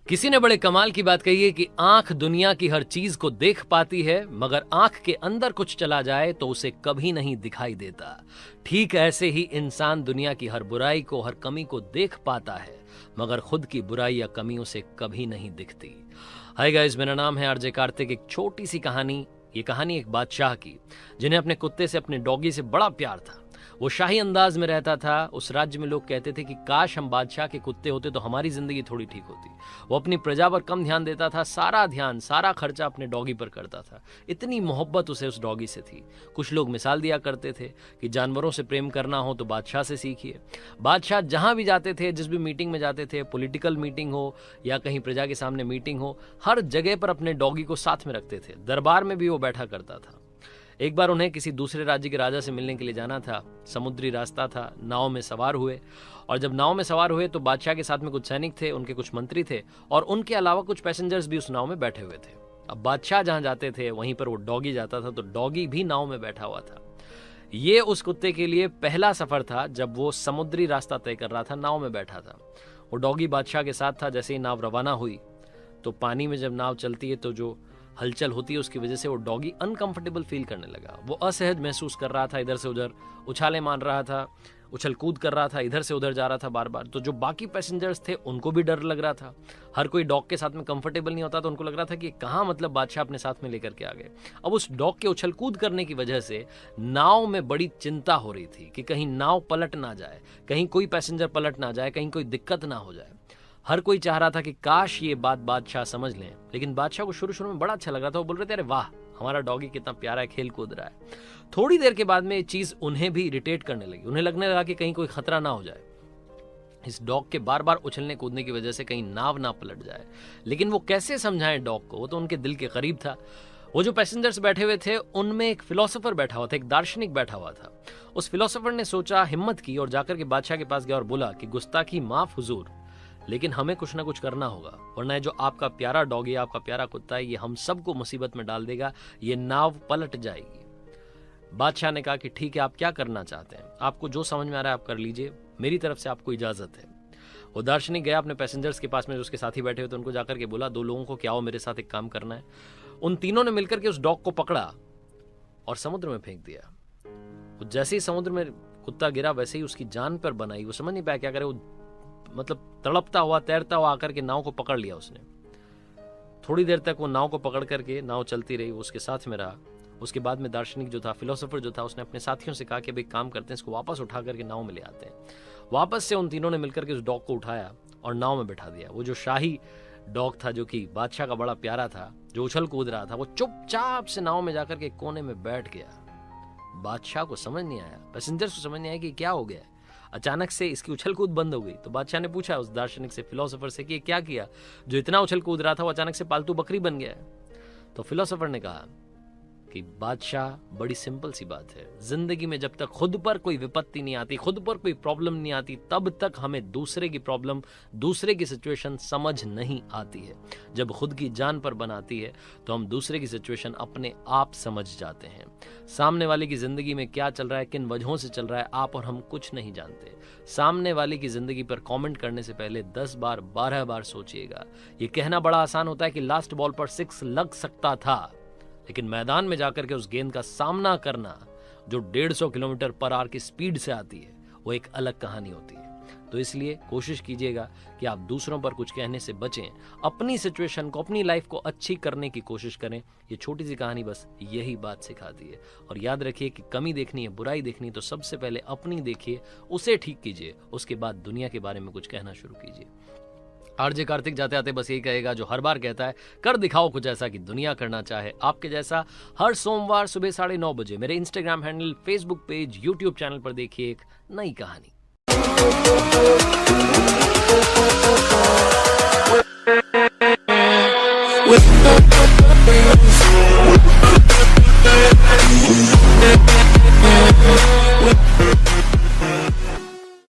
किसी ने बड़े कमाल की बात कही है कि आंख दुनिया की हर चीज को देख पाती है, मगर आंख के अंदर कुछ चला जाए तो उसे कभी नहीं दिखाई देता। ठीक ऐसे ही इंसान दुनिया की हर बुराई को, हर कमी को देख पाता है, मगर खुद की बुराई या कमी उसे कभी नहीं दिखती। हाय गाइस, मेरा नाम है आरजे कार्तिक। एक छोटी सी कहानी, ये कहानी एक बादशाह की, जिन्हें अपने कुत्ते से, अपने डॉगी से बड़ा प्यार था। वो शाही अंदाज में रहता था। उस राज्य में लोग कहते थे कि काश हम बादशाह के कुत्ते होते तो हमारी जिंदगी थोड़ी ठीक होती। वो अपनी प्रजा पर कम ध्यान देता था, सारा ध्यान, सारा खर्चा अपने डॉगी पर करता था। इतनी मोहब्बत उसे उस डॉगी से थी। कुछ लोग मिसाल दिया करते थे कि जानवरों से प्रेम करना हो तो बादशाह से सीखिए। बादशाह जहां भी जाते थे, जिस भी मीटिंग में जाते थे, पॉलिटिकल मीटिंग हो या कहीं प्रजा के सामने मीटिंग हो, हर जगह पर अपने डॉगी को साथ में रखते थे। दरबार में भी वो बैठा करता था। एक बार उन्हें किसी दूसरे राज्य के राजा से मिलने के लिए जाना था। समुद्री रास्ता था। नाव में सवार हुए, और जब नाव में सवार हुए तो बादशाह के साथ में कुछ सैनिक थे, उनके कुछ मंत्री थे, और उनके अलावा कुछ पैसेंजर्स भी उस नाव में बैठे हुए थे। अब बादशाह जहां जाते थे वहीं पर वो डॉगी जाता था, तो डॉगी भी नाव में बैठा हुआ था। ये उस कुत्ते के लिए पहला सफर था जब वो समुद्री रास्ता तय कर रहा था, नाव में बैठा था। वो डॉगी बादशाह के साथ था। जैसे ही नाव रवाना हुई तो पानी में जब नाव चलती है तो जो हलचल होती है उसकी वजह से वो डॉगी अनकंफर्टेबल फील करने लगा। वो असहज महसूस कर रहा था, इधर से उधर उछाले मार रहा था, उछल कूद कर रहा था, इधर से उधर जा रहा था बार बार। तो जो बाकी पैसेंजर्स थे उनको भी डर लग रहा था। हर कोई डॉग के साथ में कंफर्टेबल नहीं होता, तो उनको लग रहा था कि कहाँ मतलब बादशाह अपने साथ में लेकर के आ गए। अब उस डॉग के उछल कूद करने की वजह से नाव में बड़ी चिंता हो रही थी कि कहीं नाव पलट ना जाए, कहीं कोई पैसेंजर पलट ना जाए, कहीं कोई दिक्कत ना हो जाए। हर कोई चाह रहा था कि काश ये बात बादशाह समझ लें, लेकिन बादशाह को शुरू में बड़ा अच्छा लग रहा था। वो बोल रहे थे, अरे वाह, हमारा डॉगी कितना प्यारा है, खेल कूद रहा है। थोड़ी देर के बाद में ये चीज उन्हें भी इरिटेट करने लगी। उन्हें लगने लगा कि कहीं कोई खतरा ना हो जाए, इस डॉग के बार बार उछलने कूदने की वजह से कहीं नाव ना पलट जाए। लेकिन वो कैसे समझाएं डॉग को, वो तो उनके दिल के करीब था। वो जो पैसेंजर्स बैठे हुए थे उनमें एक फिलोसोफर बैठा हुआ था, एक दार्शनिक बैठा हुआ था। उस फिलोसोफर ने सोचा, हिम्मत की और जाकर के बादशाह के पास गया और बोला कि गुस्ताखी माफ हुजूर, लेकिन हमें कुछ ना कुछ करना होगा, वरना जो आपका प्यारा डॉग है, आपका प्यारा कुत्ता है, ये हम सबको मुसीबत में डाल देगा, ये नाव पलट जाएगी। बादशाह ने कहा कि ठीक है, आप क्या करना चाहते हैं, आपको जो समझ में आ रहा है आप कर लीजिए, मेरी तरफ से आपको इजाजत है। वो दार्शनिक गया अपने पैसेंजर्स के पास में, जो उसके साथी बैठे हुए थे, उनको जाकर के बोला, 2 लोगों को क्या हो, मेरे साथ एक काम करना है। उन तीनों ने मिलकर के उस डॉग को पकड़ा और समुद्र में फेंक दिया। जैसे ही समुद्र में कुत्ता गिरा वैसे ही उसकी जान पर बनाई। वो समझ नहीं पाया क्या करे। वो मतलब तड़पता हुआ, तैरता हुआ आकर के नाव को पकड़ लिया उसने। थोड़ी देर तक वो नाव को पकड़ करके नाव चलती रही, वो उसके साथ में रहा। उसके बाद में दार्शनिक जो था, फिलोसोफर जो था, उसने अपने साथियों से कहा कि भाई काम करते हैं, इसको वापस उठा करके नाव में ले आते हैं। वापस से उन तीनों ने मिलकर के उस डॉग को उठाया और नाव में बैठा दिया। वो जो शाही डॉग था, जो कि बादशाह का बड़ा प्यारा था, जो उछल कूद रहा था, वो चुपचाप से नाव में जाकर के कोने में बैठ गया। बादशाह को समझ नहीं आया, पैसेंजर्स को समझ नहीं आया कि क्या हो गया। अचानक से इसकी उछल कूद बंद हो गई। तो बादशाह ने पूछा उस दार्शनिक से, फिलोसोफर से, कि क्या किया, जो इतना उछल कूद रहा था वो अचानक से पालतू बकरी बन गया है। तो फिलोसोफर ने कहा कि बादशाह, बड़ी सिंपल सी बात है, जिंदगी में जब तक खुद पर कोई विपत्ति नहीं आती, खुद पर कोई प्रॉब्लम नहीं आती, तब तक हमें दूसरे की प्रॉब्लम, दूसरे की सिचुएशन समझ नहीं आती है। जब खुद की जान पर बनाती है तो हम दूसरे की सिचुएशन अपने आप समझ जाते हैं। सामने वाले की जिंदगी में क्या चल रहा है, किन वजहों से चल रहा है, आप और हम कुछ नहीं जानते। सामने वाले की जिंदगी पर कमेंट करने से पहले 10 बार 12 बार सोचिएगा। ये कहना बड़ा आसान होता है कि लास्ट बॉल पर 6 लग सकता था, लेकिन मैदान में जाकर के उस गेंद का सामना करना, जो 150 किलोमीटर पर आवर की स्पीड से आती है, वो एक अलग कहानी होती है। तो इसलिए कोशिश कीजिएगा कि आप दूसरों पर कुछ कहने से बचें, अपनी सिचुएशन को, अपनी लाइफ को अच्छी करने की कोशिश करें। ये छोटी सी कहानी बस यही बात सिखाती है। और याद रखिए कि कमी देखनी है, बुराई देखनी है, तो सबसे पहले अपनी देखिए, उसे ठीक कीजिए, उसके बाद दुनिया के बारे में कुछ कहना शुरू कीजिए। आरजे कार्तिक जाते आते बस यही कहेगा, जो हर बार कहता है, कर दिखाओ कुछ ऐसा कि दुनिया करना चाहे आपके जैसा। हर सोमवार सुबह 9:30 बजे मेरे Instagram handle, Facebook page, YouTube channel पर देखिए एक नई कहानी। with